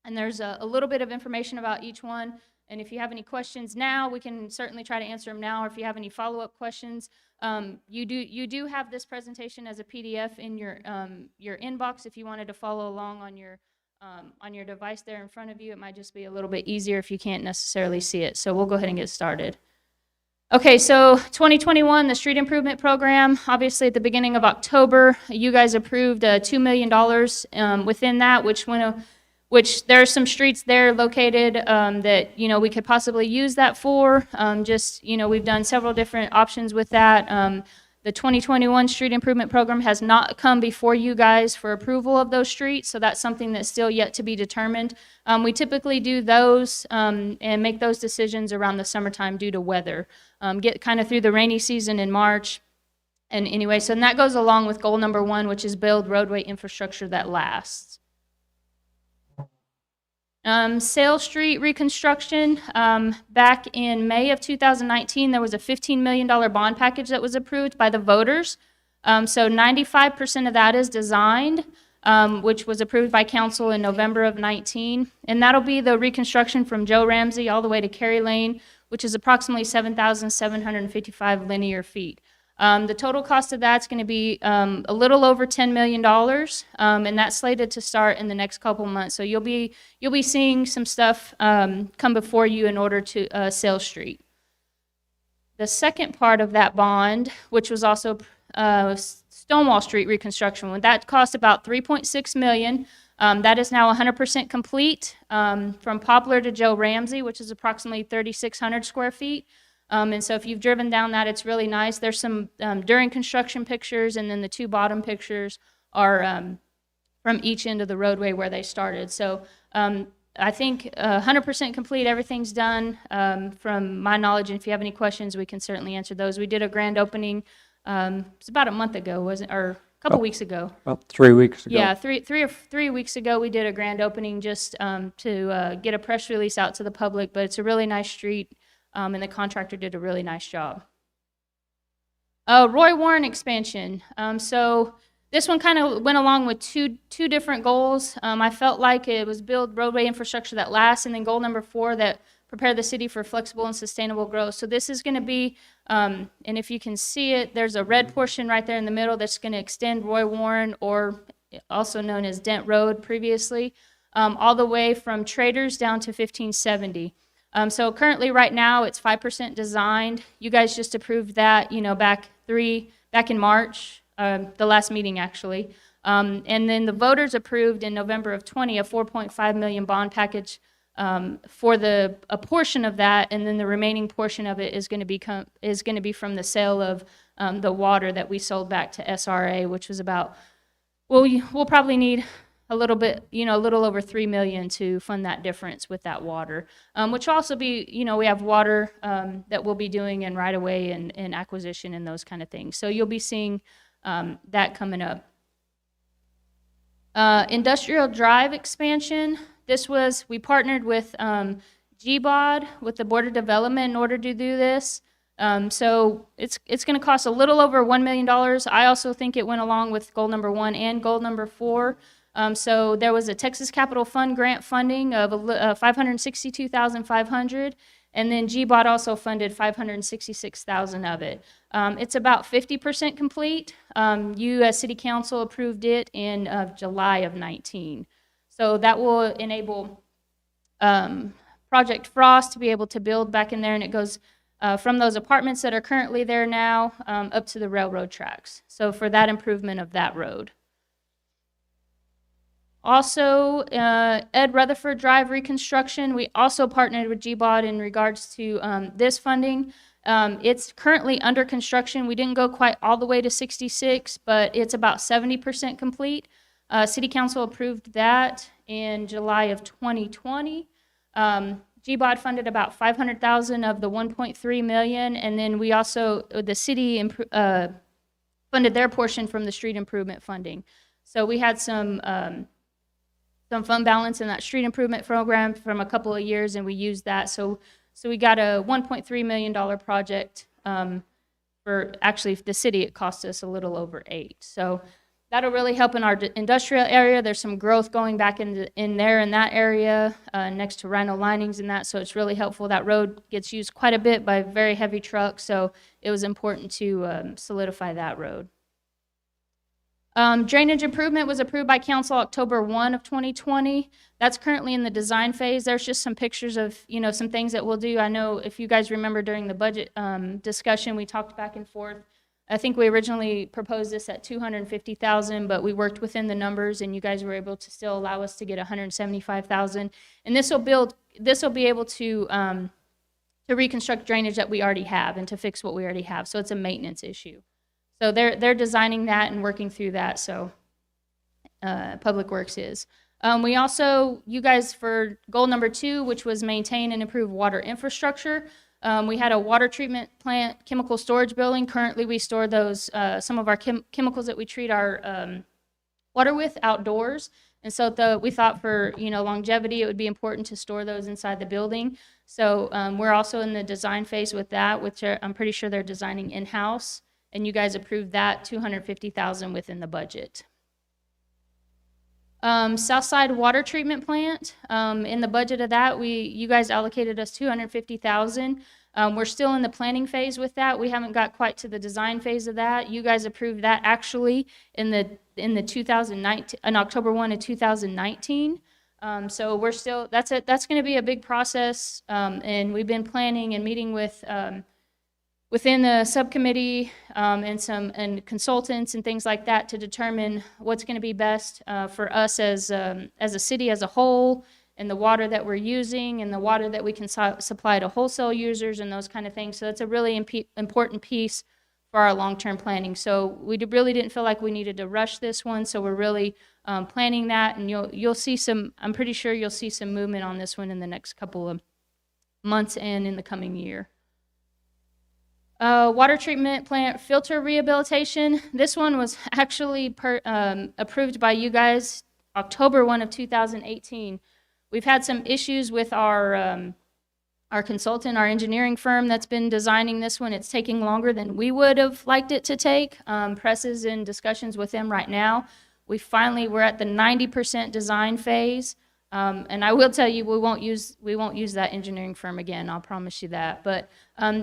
And there's a little bit of information about each one. And if you have any questions now, we can certainly try to answer them now. Or if you have any follow-up questions, you do have this presentation as a PDF in your inbox. If you wanted to follow along on your device there in front of you, it might just be a little bit easier if you can't necessarily see it. So we'll go ahead and get started. Okay, so 2021, the street improvement program, obviously at the beginning of October, you guys approved $2 million within that, which there are some streets there located that, we could possibly use that for. We've done several different options with that. The 2021 street improvement program has not come before you guys for approval of those streets, so that's something that's still yet to be determined. We typically do those and make those decisions around the summertime due to weather. Get kind of through the rainy season in March. And anyway, so that goes along with goal number 1, which is build roadway infrastructure that lasts. Sale Street Reconstruction, back in May of 2019, there was a $15 million bond package that was approved by the voters. So 95% of that is designed, which was approved by council in November of 19. And that'll be the reconstruction from Joe Ramsey all the way to Kerry Lane, which is approximately 7,755 linear feet. The total cost of that's going to be a little over $10 million, and that's slated to start in the next couple months. So you'll be seeing some stuff come before you in order to Sale Street. The second part of that bond, which was also Stonewall Street Reconstruction, that cost about $3.6 million. That is now 100% complete from Poplar to Joe Ramsey, which is approximately 3,600 square feet. And so if you've driven down that, it's really nice. There's some during construction pictures, and then the 2 bottom pictures are from each end of the roadway where they started. So I think 100% complete, everything's done from my knowledge. And if you have any questions, we can certainly answer those. We did a grand opening, it's about a month ago, wasn't it? Or a couple weeks ago. About 3 weeks ago. Yeah, 3 weeks ago, we did a grand opening just to get a press release out to the public. But it's a really nice street. And the contractor did a really nice job. Roy Warren expansion. So this one kind of went along with two different goals. I felt like it was build roadway infrastructure that lasts, and then goal number 4, that prepare the city for flexible and sustainable growth. So this is going to be, and if you can see it, there's a red portion right there in the middle that's going to extend Roy Warren, or also known as Dent Road previously, all the way from Traders down to 1570. So currently right now it's 5% designed. You guys just approved that, back in March, the last meeting actually. And then the voters approved in November of 20 a $4.5 million bond package for a portion of that, and then the remaining portion of it is going to be from the sale of the water that we sold back to SRA, which was about, we'll probably need a little bit, a little over $3 million to fund that difference with that water, which will also be, we have water that we'll be doing in right-of-way and acquisition and those kind of things. So you'll be seeing that coming up. Industrial Drive expansion. We partnered with GBOD, with the Board of Development, in order to do this. So it's going to cost a little over $1 million. I also think it went along with goal number 1 and goal number 4. So there was a Texas Capital Fund grant funding of $562,500, and then GBOD also funded $566,000 of it. It's about 50% complete. You as City Council approved it in July of 19. So that will enable Project Frost to be able to build back in there, and it goes from those apartments that are currently there now up to the railroad tracks. So for that improvement of that road. Also, Ed Rutherford Drive reconstruction, we also partnered with GBOD in regards to this funding. It's currently under construction. We didn't go quite all the way to 66, but it's about 70% complete. City Council approved that in July of 2020. GBOD funded about $500,000 of the $1.3 million, and then we also, the city funded their portion from the street improvement funding. So we had some fund balance in that street improvement program from a couple of years, and we used that. So we got a $1.3 million project. For actually the city, it cost us a little over $8 million. So That'll really help in our industrial area. There's some growth going back in that area next to Rhino Linings and that, so it's really helpful. That road gets used quite a bit by very heavy trucks, so it was important to solidify that road. Drainage improvement was approved by council October 1 of 2020. That's currently in the design phase. There's just some pictures of, some things that we'll do. I know if you guys remember during the budget discussion, we talked back and forth. I think we originally proposed this at $250,000, but we worked within the numbers, and you guys were able to still allow us to get $175,000. And this will be able to reconstruct drainage that we already have and to fix what we already have. So it's a maintenance issue. So they're designing that and working through that. So Public Works is. We also, you guys, for goal number 2, which was maintain and improve water infrastructure. We had a water treatment plant, chemical storage building. Currently, we store those, some of our chemicals that we treat our water with outdoors. And so we thought for, longevity, it would be important to store those inside the building. So we're also in the design phase with that, which I'm pretty sure they're designing in-house. And you guys approved that, $250,000 within the budget. Southside Water Treatment Plant, in the budget of that, you guys allocated us $250,000. We're still in the planning phase with that. We haven't got quite to the design phase of that. You guys approved that actually in the 2019, on October 1 of 2019. So we're still, that's going to be a big process, and we've been planning and meeting with within the subcommittee and consultants and things like that to determine what's going to be best for us as a city as a whole, and the water that we're using and the water that we can supply to wholesale users and those kind of things. So it's a really important piece for our long-term planning. So we really didn't feel like we needed to rush this one, so we're really planning that, and you'll see some, I'm pretty sure you'll see some movement on this one in the next couple of months and in the coming year. Water treatment plant filter rehabilitation. This one was actually approved by you guys October 1 of 2018. We've had some issues with our consultant, our engineering firm that's been designing this one. It's taking longer than we would have liked it to take. Press is in discussions with them right now. We're at the 90% design phase. And I will tell you, we won't use that engineering firm again. I'll promise you that. But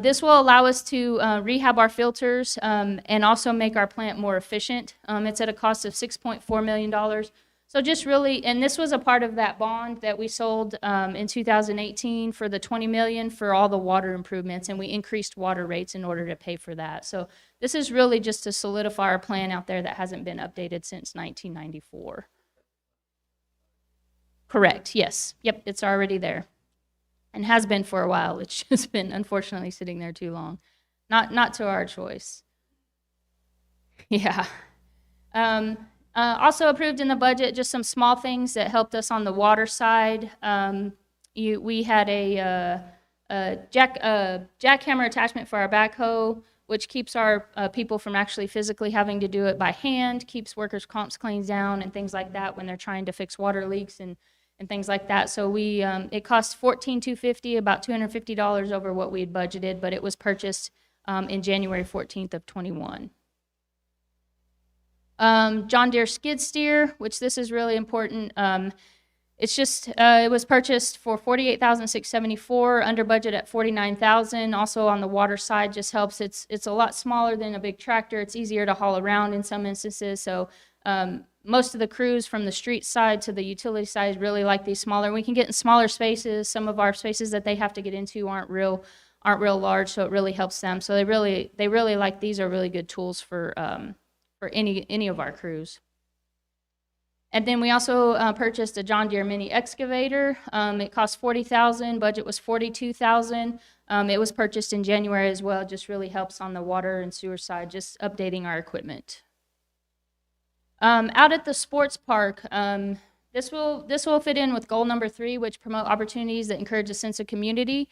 this will allow us to rehab our filters and also make our plant more efficient. It's at a cost of $6.4 million. So just really, and this was a part of that bond that we sold in 2018 for the $20 million for all the water improvements, and we increased water rates in order to pay for that. So this is really just to solidify our plan out there that hasn't been updated since 1994. Correct, yes. Yep, it's already there and has been for a while. It's just been, unfortunately, sitting there too long. Not to our choice. Yeah. Also approved in the budget, just some small things that helped us on the water side. We had a jackhammer attachment for our backhoe, which keeps our people from actually physically having to do it by hand, keeps workers' comps claims down and things like that when they're trying to fix water leaks and things like that. So it cost $14,250, about $250 over what we had budgeted, but it was purchased in January 14th of 21. John Deere skid steer, which this is really important. It's just, it was purchased for $48,674, under budget at $49,000. Also on the water side, just helps. It's a lot smaller than a big tractor. It's easier to haul around in some instances. So most of the crews from the street side to the utility side really like these smaller. We can get in smaller spaces. Some of our spaces that they have to get into aren't real large, so it really helps them. So they really like these. Are really good tools for any of our crews. And then we also purchased a John Deere mini excavator. It cost $40,000. Budget was $42,000. It was purchased in January as well. It just really helps on the water and sewer side, just updating our equipment. Out at the sports park, this will fit in with goal number 3, which promote opportunities that encourage a sense of community.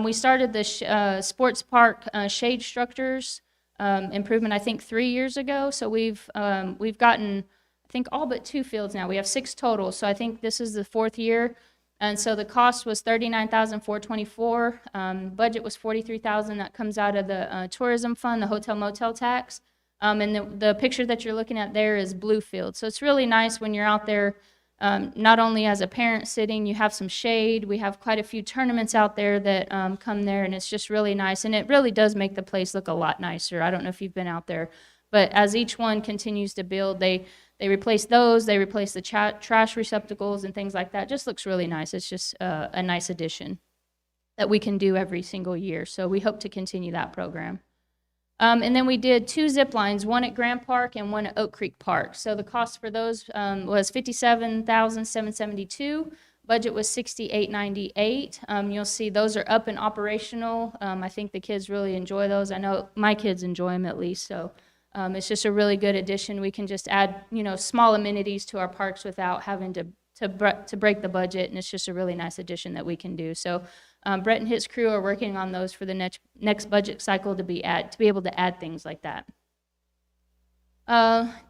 We started the sports park shade structures improvement, I think 3 years ago. So we've gotten, I think, all but 2 fields now. We have 6 total. So I think this is the 4th year. And so the cost was $39,424. Budget was $43,000. That comes out of the tourism fund, the hotel motel tax. And the picture that you're looking at there is Bluefield. So it's really nice when you're out there, not only as a parent sitting, you have some shade. We have quite a few tournaments out there that come there, and it's just really nice. And it really does make the place look a lot nicer. I don't know if you've been out there, but as each one continues to build, they replace those, they replace the trash receptacles and things like that. It just looks really nice. It's just a nice addition that we can do every single year. So we hope to continue that program. And then we did 2 zip lines, one at Grand Park and one at Oak Creek Park. So the cost for those was $57,772. Budget was $68,98. You'll see those are up and operational. I think the kids really enjoy those. I know my kids enjoy them at least. So it's just a really good addition. We can just add, small amenities to our parks without having to break the budget, and it's just a really nice addition that we can do. So Brett and his crew are working on those for the next budget cycle to be able to add things like that.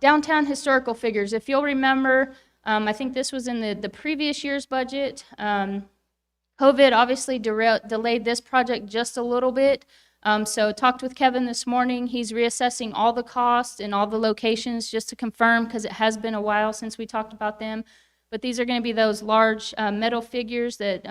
Downtown historical figures. If you'll remember, I think this was in the previous year's budget. COVID obviously delayed this project just a little bit. So talked with Kevin this morning. He's reassessing all the costs and all the locations just to confirm, because it has been a while since we talked about them. But these are going to be those large metal figures that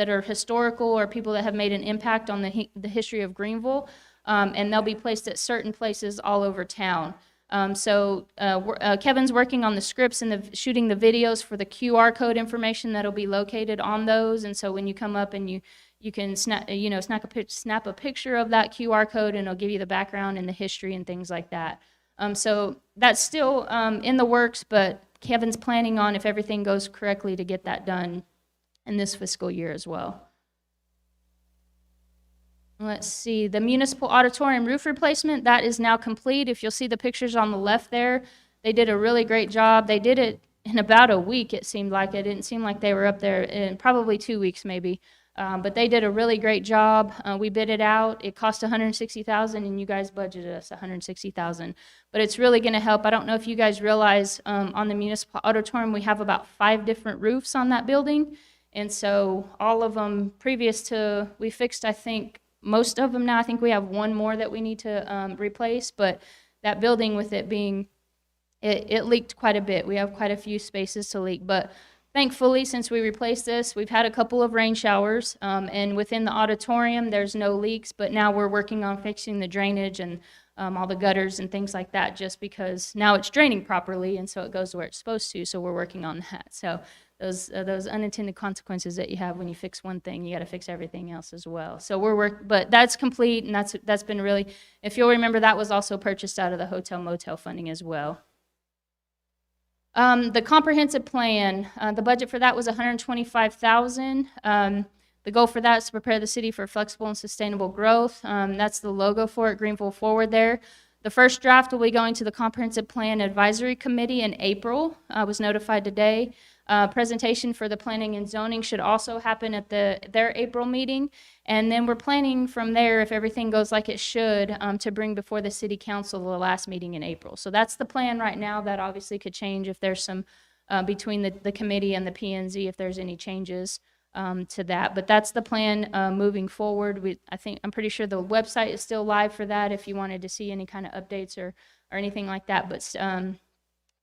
are historical, or people that have made an impact on the history of Greenville, and they'll be placed at certain places all over town. Kevin's working on the scripts and shooting the videos for the QR code information that'll be located on those. And so when you come up and you can snap a picture of that QR code, and it'll give you the background and the history and things like that. So that's still in the works, but Kevin's planning on, if everything goes correctly, to get that done in this fiscal year as well. Let's see, the Municipal Auditorium roof replacement, that is now complete. If you'll see the pictures on the left there, they did a really great job. They did it in about a week, it seemed like. It didn't seem like they were up there in probably 2 weeks maybe. But they did a really great job. We bid it out. It cost $160,000, and you guys budgeted us $160,000. But it's really going to help. I don't know if you guys realize on the Municipal Auditorium we have about 5 different roofs on that building, and so all of them we fixed, I think, most of them now. I think we have one more that we need to replace, but that building, with it being, it leaked quite a bit. We have quite a few spaces to leak, but thankfully, since we replaced this, we've had a couple of rain showers, and within the auditorium, there's no leaks, but now we're working on fixing the drainage and all the gutters and things like that, just because now it's draining properly, and so it goes where it's supposed to, so we're working on that. So those unintended consequences that you have when you fix one thing, you got to fix everything else as well. So but that's complete, and that's been really, if you'll remember, that was also purchased out of the hotel motel funding as well. The comprehensive plan, the budget for that was $125,000. The goal for that is to prepare the city for flexible and sustainable growth. That's the logo for it, Greenville Forward there. The first draft will be going to the Comprehensive Plan Advisory Committee in April. I was notified today. Presentation for the planning and zoning should also happen at their April meeting. And then we're planning from there, if everything goes like it should, to bring before the city council the last meeting in April. So that's the plan right now. That obviously could change if there's some, between the committee and the P&Z, if there's any changes to that. But that's the plan moving forward. I'm pretty sure the website is still live for that if you wanted to see any kind of updates or anything like that. But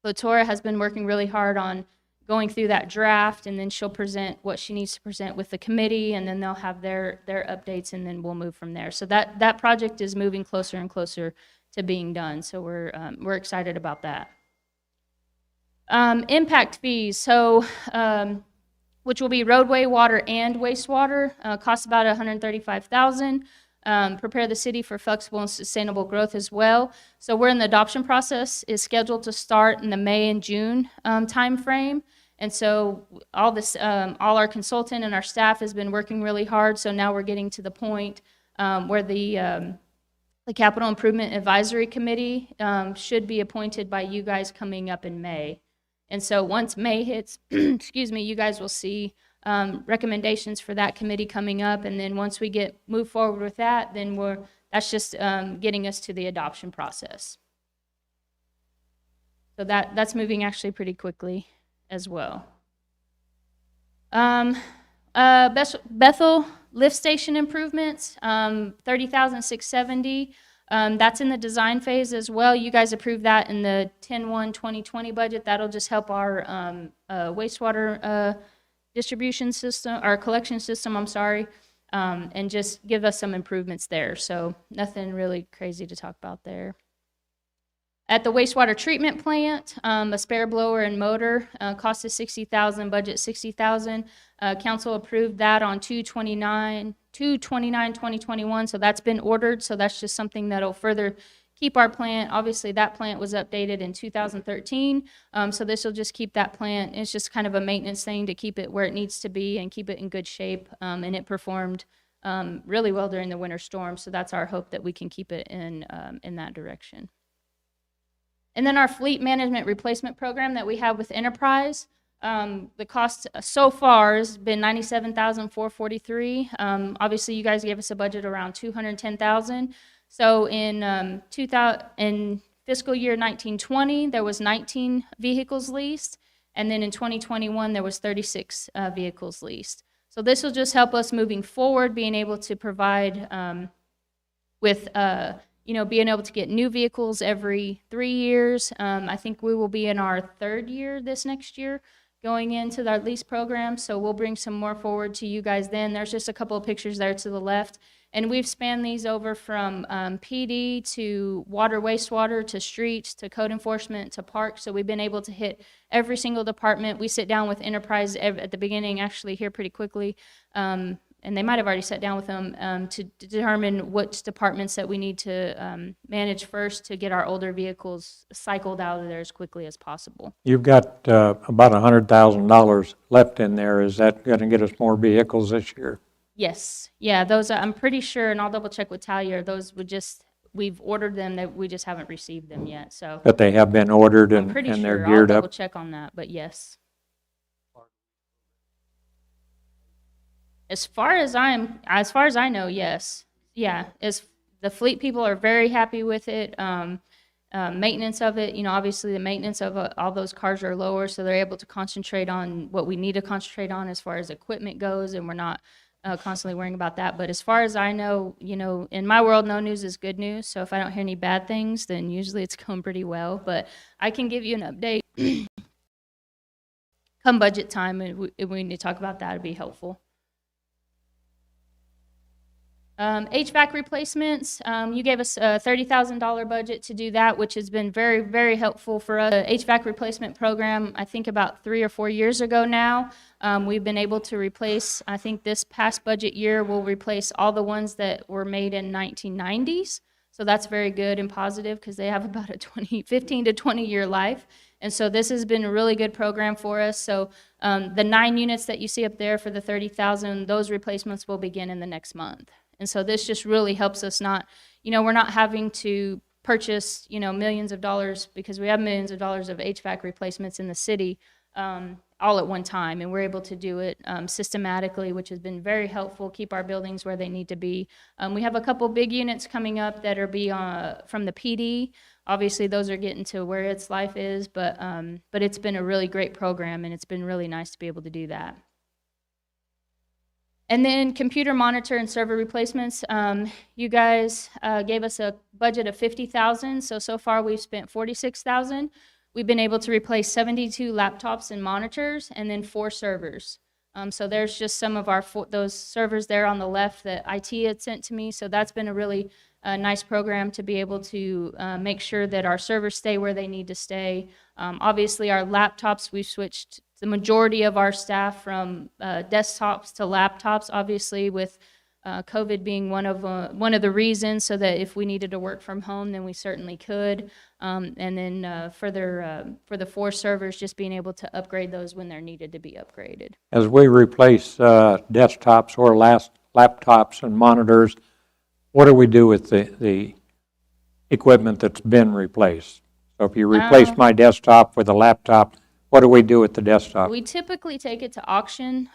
Latora has been working really hard on going through that draft, and then she'll present what she needs to present with the committee, and then they'll have their updates, and then we'll move from there. So that project is moving closer and closer to being done. So we're excited about that. Impact fees, so which will be roadway, water, and wastewater, costs about $135,000. Prepare the city for flexible and sustainable growth as well. So we're in the adoption process, is scheduled to start in the May and June time frame. And so all our consultant and our staff has been working really hard. So now we're getting to the point where the Capital Improvement Advisory Committee should be appointed by you guys coming up in May. And so once May hits, excuse me, you guys will see recommendations for that committee coming up, and then once we move forward with that, then that's just getting us to the adoption process. So that's moving actually pretty quickly as well. Bethel lift station improvements, $30,670. That's in the design phase as well. You guys approved that in the 10/1/2020 budget. That'll just help our wastewater distribution system, our collection system, I'm sorry, and just give us some improvements there. So nothing really crazy to talk about there. At the wastewater treatment plant, a spare blower and motor cost us $60,000, budget $60,000. Council approved that on 2/29/2021, so that's been ordered. So that's just something that'll further keep our plant. Obviously, that plant was updated in 2013, so this will just keep that plant. It's just kind of a maintenance thing to keep it where it needs to be and keep it in good shape. And it performed really well during the winter storm, so that's our hope that we can keep it in that direction. And then our fleet management replacement program that we have with Enterprise, the cost so far has been $97,443. Obviously, you guys gave us a budget around $210,000. So in fiscal year 1920, there was 19 vehicles leased, and then in 2021, there was 36 vehicles leased. So this will just help us moving forward, being able to provide with being able to get new vehicles every 3 years. I think we will be in our 3rd year this next year going into our lease program, so we'll bring some more forward to you guys then. There's just a couple of pictures there to the left, and we've spanned these over from PD to water, wastewater, to streets, to code enforcement, to parks, so we've been able to hit every single department. We sit down with Enterprise at the beginning, actually here pretty quickly, and they might have already sat down with them to determine which departments that we need to manage first to get our older vehicles cycled out of there as quickly as possible. You've got about $100,000 left in there. Is that going to get us more vehicles this year? Yes. Yeah, those I'm pretty sure, and I'll double check with Talia, those we've ordered them, that we just haven't received them yet. So, but they have been ordered and pretty sure. They're geared I'll up? double check on that, but yes. As far as I know, yes. Yeah, the fleet people are very happy with it. Maintenance of it, obviously the maintenance of all those cars are lower, so they're able to concentrate on what we need to concentrate on as far as equipment goes, and we're not constantly worrying about that. But as far as I know, in my world, no news is good news. So if I don't hear any bad things, then usually it's going pretty well. But I can give you an update come budget time, and if we need to talk about that, it'd be helpful. HVAC replacements, you gave us a $30,000 budget to do that, which has been very, very helpful for us. The HVAC replacement program, I think about 3 or 4 years ago now, we've been able to replace, I think this past budget year, we'll replace all the ones that were made in 1990s. So that's very good and positive because they have about a 15 to 20-year life. And so this has been a really good program for us. So the 9 units that you see up there for the $30,000, those replacements will begin in the next month. And so this just really helps us not, we're not having to purchase, millions of dollars, because we have millions of dollars of HVAC replacements in the city all at one time. And we're able to do it systematically, which has been very helpful, keep our buildings where they need to be. We have a couple big units coming up that are from the PD. Obviously, those are getting to where its life is, but it's been a really great program, and it's been really nice to be able to do that. And then computer monitor and server replacements. You guys gave us a budget of $50,000. So far we've spent $46,000. We've been able to replace 72 laptops and monitors, and then 4 servers. So there's just some of those servers there on the left that IT had sent to me. So that's been a really nice program to be able to make sure that our servers stay where they need to stay. Obviously, our laptops, we've switched the majority of our staff from desktops to laptops, obviously with COVID being one of the reasons, so that if we needed to work from home, then we certainly could. And then for the 4 servers, just being able to upgrade those when they're needed to be upgraded. As we replace desktops or laptops and monitors, what do we do with the equipment that's been replaced? So if you replace my desktop with a laptop, what do we do with the desktop? We typically take it to auction.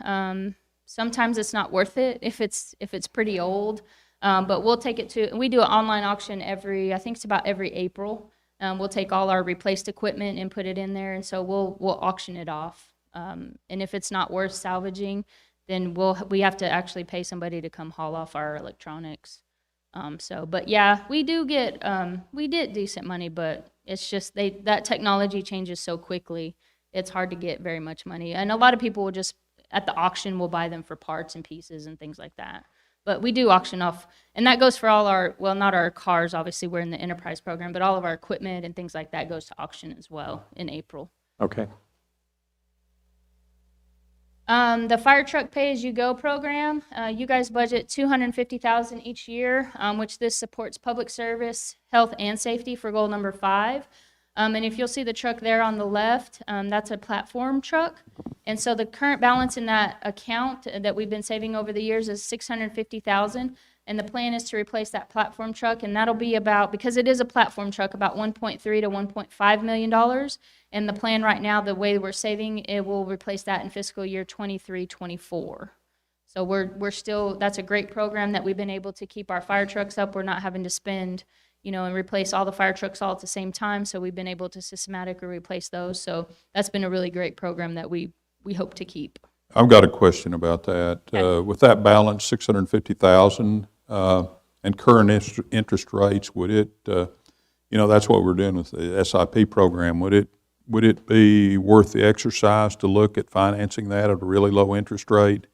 Sometimes it's not worth it if it's pretty old, but we'll take it to. We do an online auction I think it's about every April. We'll take all our replaced equipment and put it in there, and so we'll auction it off. And if it's not worth salvaging, then we have to actually pay somebody to come haul off our electronics. But yeah, we did decent money, but it's just that technology changes so quickly. It's hard to get very much money. And a lot of people will just, at the auction, will buy them for parts and pieces and things like that. But we do auction off, and that goes for all our, well, not our cars, obviously, we're in the enterprise program, but all of our equipment and things like that goes to auction as well in April. Okay. The fire truck pay-as-you-go program, you guys budget $250,000 each year, which this supports public service, health, and safety for goal number 5. And if you'll see the truck there on the left, that's a platform truck. And so the current balance in that account that we've been saving over the years is $650,000. And the plan is to replace that platform truck, and that'll be about, because it is a platform truck, about $1.3 to $1.5 million. And the plan right now, the way we're saving, it will replace that in fiscal year 23-24. So we're still, that's a great program that we've been able to keep our fire trucks up. We're not having to spend, and replace all the fire trucks all at the same time. So we've been able to systematically replace those. So that's been a really great program that we hope to keep. I've got a question about that. Okay. With that balance, $650,000, and current interest rates, would it, that's what we're doing with the SIP program. Would it be worth the exercise to look at financing that at a really low interest rate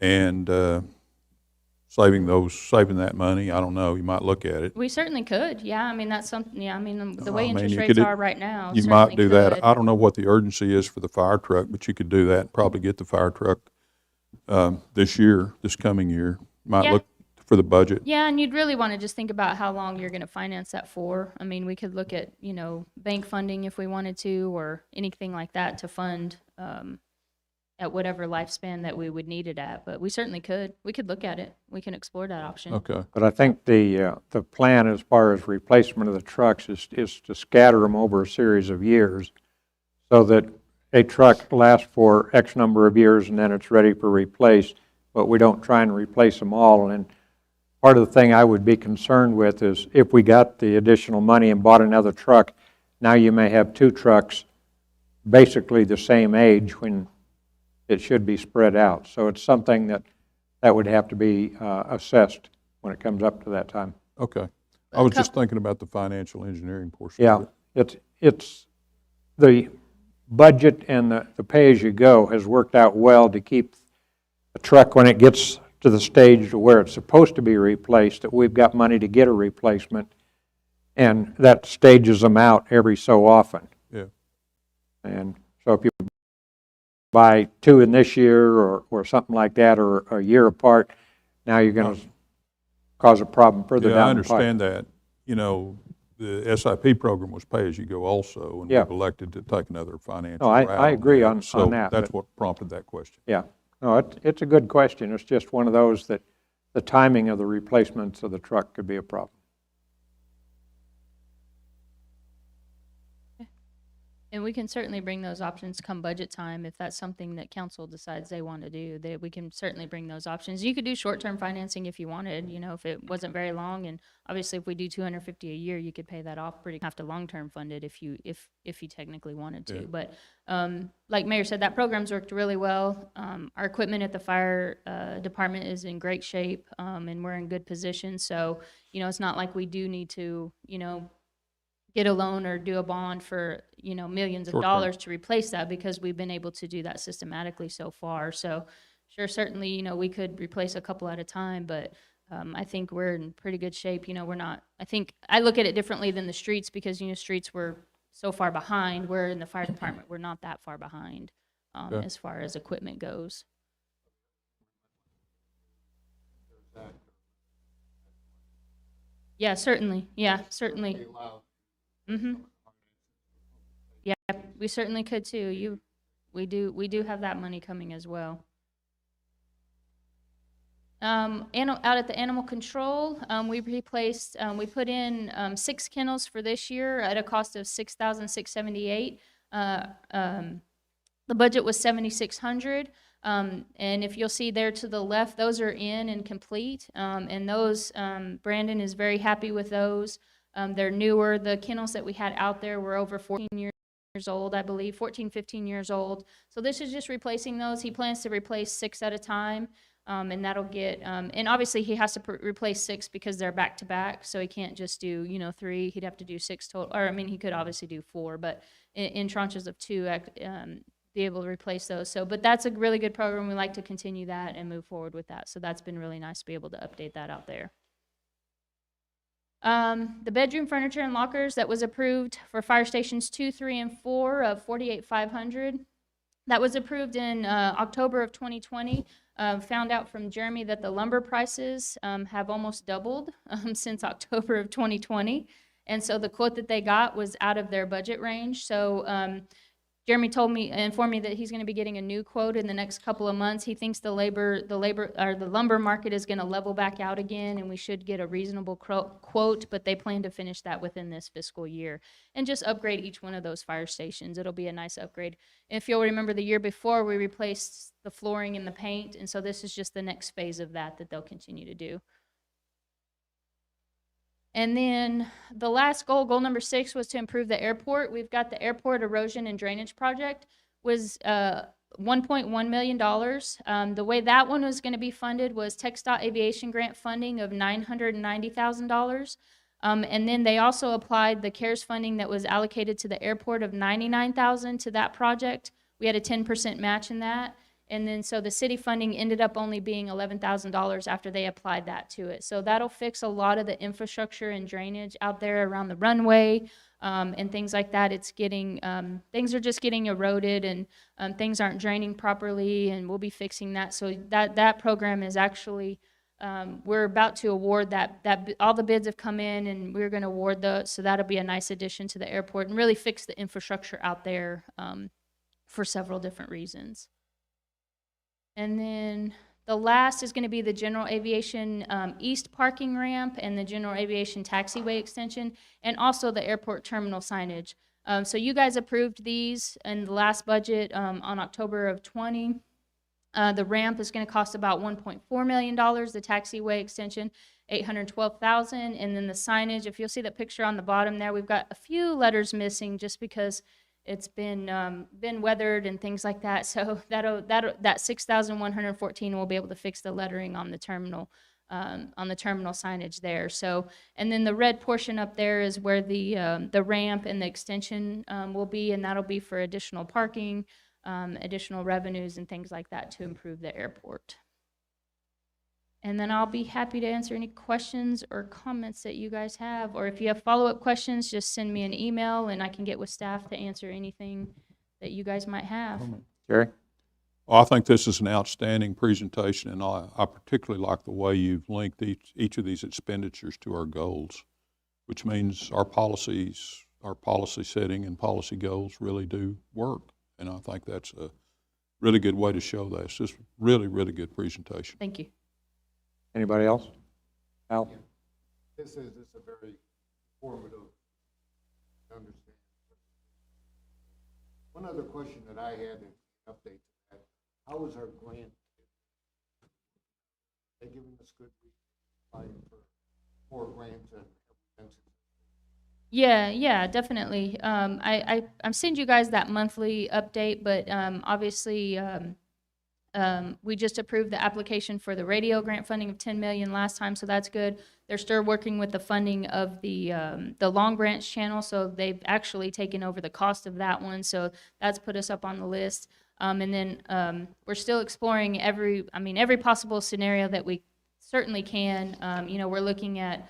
and saving that money? I don't know. You might look at it. We certainly could. Yeah, I mean, that's something, yeah, I mean, the way I mean, interest you rates could- are right now. You certainly might do that. could. I don't know what the urgency is for the fire truck, but you could do that and probably get the fire truck this coming year. Might Yeah. look for the budget. Yeah, and you'd really want to just think about how long you're going to finance that for. I mean, we could look at, bank funding if we wanted to, or anything like that to fund at whatever lifespan that we would need it at. But we certainly could. We could look at it. We can explore that option. Okay. But I think the plan as far as replacement of the trucks is to scatter them over a series of years so that a truck lasts for X number of years and then it's ready for replace, but we don't try and replace them all. And part of the thing I would be concerned with is if we got the additional money and bought another truck, now you may have 2 trucks basically the same age when it should be spread out. So it's something that would have to be assessed when it comes up to that time. Okay. I was just thinking about the financial engineering portion. Yeah, of it. it's the budget and the pay-as-you-go has worked out well to keep a truck when it gets to the stage to where it's supposed to be replaced, that we've got money to get a replacement, and that stages them out every so often. Yeah. And so if you buy 2 in this year or something like that, or a year apart, now you're going to cause a problem further Yeah, I down the pipe. understand that. The SIP program was pay-as-you-go also, and Yeah. we've elected to take another financial No, route. I agree on So that, that's but- what prompted that question. Yeah, no, it's a good question. It's just one of those that the timing of the replacements of the truck could be a problem. And we can certainly bring those options come budget time if that's something that council decides they want to do. We can certainly bring those options. You could do short-term financing if you wanted, if it wasn't very long. And obviously, if we do $250 a year, you could pay that off pretty. Have to long-term fund it if you technically wanted to. Yeah. But like Mayor said, that program's worked really well. Our equipment at the fire department is in great shape, and we're in good position. So it's not like we do need to get a loan or do a bond for, millions of Short term. dollars to replace that, because we've been able to do that systematically so far. So sure, certainly, we could replace a couple at a time, but I think we're in pretty good shape. We're not, I think, I look at it differently than the streets, because, streets were so far behind. We're in the fire department, we're not that far behind Okay. as far as equipment goes. Yeah, certainly. Yeah, certainly. Mm-hmm. Yeah, we certainly could too. We do have that money coming as well. Out at the animal control, we put in 6 kennels for this year at a cost of $6,678. The budget was $7,600. And if you'll see there to the left, those are in and complete. And those, Brandon is very happy with those. They're newer. The kennels that we had out there were over 14 years old, I believe, 14, 15 years old. So this is just replacing those. He plans to replace 6 at a time. And that'll get, and obviously he has to replace 6 because they're back to back, so he can't just do, 3. He'd have to do 6 total, or I mean, he could obviously do 4, but in tranches of 2, be able to replace those. So, but that's a really good program. We like to continue that and move forward with that. So that's been really nice to be able to update that out there. The bedroom furniture and lockers that was approved for fire stations 2, 3, and 4 of $48,500. That was approved in October of 2020. Found out from Jeremy that the lumber prices have almost doubled since October of 2020. And so the quote that they got was out of their budget range. So Jeremy informed me that he's going to be getting a new quote in the next couple of months. He thinks the lumber market is going to level back out again, and we should get a reasonable quote, but they plan to finish that within this fiscal year and just upgrade each one of those fire stations. It'll be a nice upgrade. If you'll remember, the year before, we replaced the flooring and the paint, and so this is just the next phase of that they'll continue to do. And then the last goal number 6, was to improve the airport. We've got the airport erosion and drainage project, was $1.1 million. The way that one was going to be funded was TxDOT aviation grant funding of $990,000. And then they also applied the CARES funding that was allocated to the airport of $99,000 to that project. We had a 10% match in that. And then so the city funding ended up only being $11,000 after they applied that to it. So that'll fix a lot of the infrastructure and drainage out there around the runway and things like that. It's getting, things are just getting eroded, and things aren't draining properly, and we'll be fixing that. So that program is actually, we're about to award that all the bids have come in, and we're going to award those. So that'll be a nice addition to the airport and really fix the infrastructure out there for several different reasons. And then the last is going to be the general aviation east parking ramp and the general aviation taxiway extension, and also the airport terminal signage. So you guys approved these in the last budget on October of 20. The ramp is going to cost about $1.4 million. The taxiway extension, $812,000. And then the signage, if you'll see the picture on the bottom there, we've got a few letters missing just because it's been weathered and things like that. So that $6,114 will be able to fix the lettering on the terminal signage there. So, and then the red portion up there is where the ramp and the extension will be, and that'll be for additional parking, additional revenues, and things like that to improve the airport. And then I'll be happy to answer any questions or comments that you guys have. Or if you have follow-up questions, just send me an email and I can get with staff to answer anything that you guys might have. Jerry? Well, I think this is an outstanding presentation, and I particularly like the way you've linked each of these expenditures to our goals, which means our policy setting and policy goals really do work. And I think that's a really good way to show that. It's just really, really good presentation. Thank you. Anybody else? Al? Yeah. This is a very informative understanding. One other question that I had in update to that, how is our grant? They giving us good applying for more grants and everything? Yeah, definitely. I'm sending you guys that monthly update, but obviously we just approved the application for the radio grant funding of $10 million last time, so that's good. They're still working with the funding of the Long Branch channel, so they've actually taken over the cost of that one, so that's put us up on the list. And then we're still exploring every possible scenario that we certainly can. We're looking at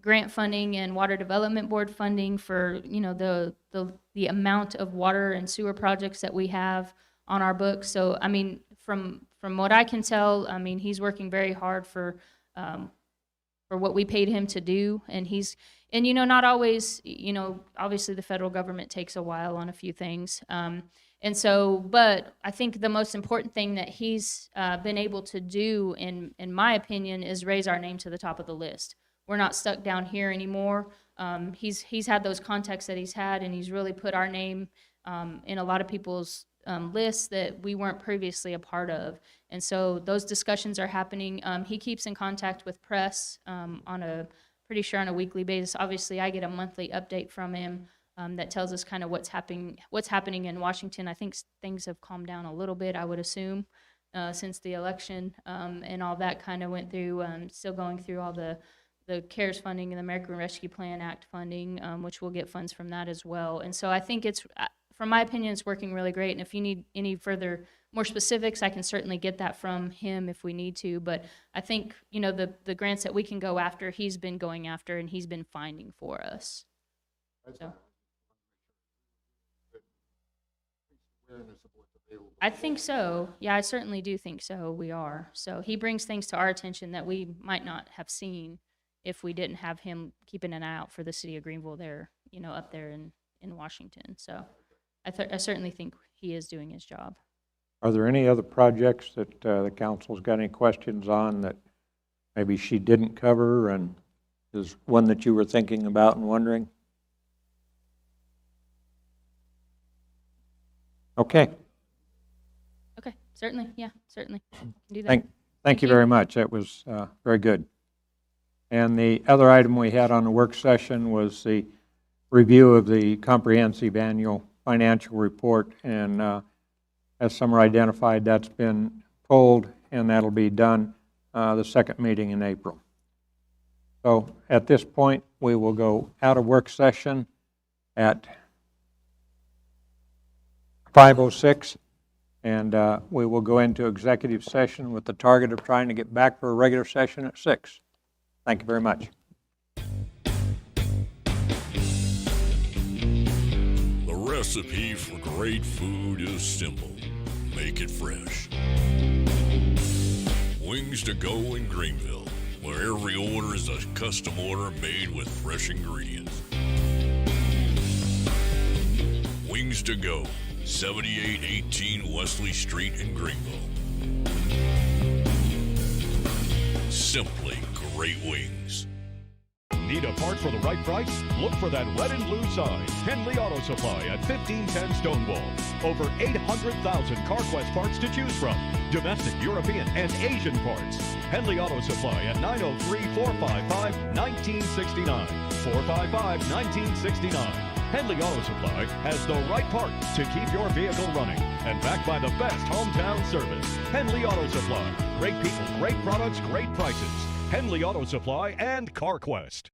grant funding and Water Development Board funding for the amount of water and sewer projects that we have on our books. So from what I can tell, he's working very hard for what we paid him to do, and not always, obviously the federal government takes a while on a few things. But I think the most important thing that he's been able to do, in my opinion, is raise our name to the top of the list. We're not stuck down here anymore. He's had those contacts that he's had, and he's really put our name in a lot of people's lists that we weren't previously a part of. And so those discussions are happening. He keeps in contact with press on a weekly basis. Obviously, I get a monthly update from him that tells us kind of what's happening in Washington. I think things have calmed down a little bit, I would assume. since the election, and all that kind of went through, still going through all the CARES funding and the American Rescue Plan Act funding, which we'll get funds from that as well. And so I think it's, from my opinion, it's working really great. And if you need any further, more specifics, I can certainly get that from him if we need to. But I think, the grants that we can go after, he's been going after and he's been finding for us. So Awareness of what's available. I think so. Yeah, I certainly do think so. We are. So he brings things to our attention that we might not have seen if we didn't have him keeping an eye out for the city of Greenville there, up there in Washington. So I certainly think he is doing his job. Are there any other projects that the council's got any questions on that maybe she didn't cover, and is one that you were thinking about and wondering? Okay. Okay, certainly. Yeah, certainly. Can do that. Thank you very much. That was very good. And the other item we had on the work session was the review of the comprehensive annual financial report. And as some are identified, that's been pulled, and that'll be done the second meeting in April. So at this point, we will go out of work session at 5:06, and we will go into executive session with the target of trying to get back for a regular session at 6. Thank you very much. The recipe for great food is simple. Make it fresh. Wings to go in Greenville, where every order is a custom order made with fresh ingredients. Wings to go, 7818 Wesley Street in Greenville. Simply great wings. Need a part for the right price? Look for that red and blue sign. Henley Auto Supply at 1510 Stonewall. Over 800,000 CarQuest parts to choose from. Domestic, European, and Asian parts. Henley Auto Supply at 903-455-1969. 455-1969. Henley Auto Supply has the right part to keep your vehicle running. And backed by the best hometown service. Henley Auto Supply. Great people, great products, great prices. Henley Auto Supply and CarQuest.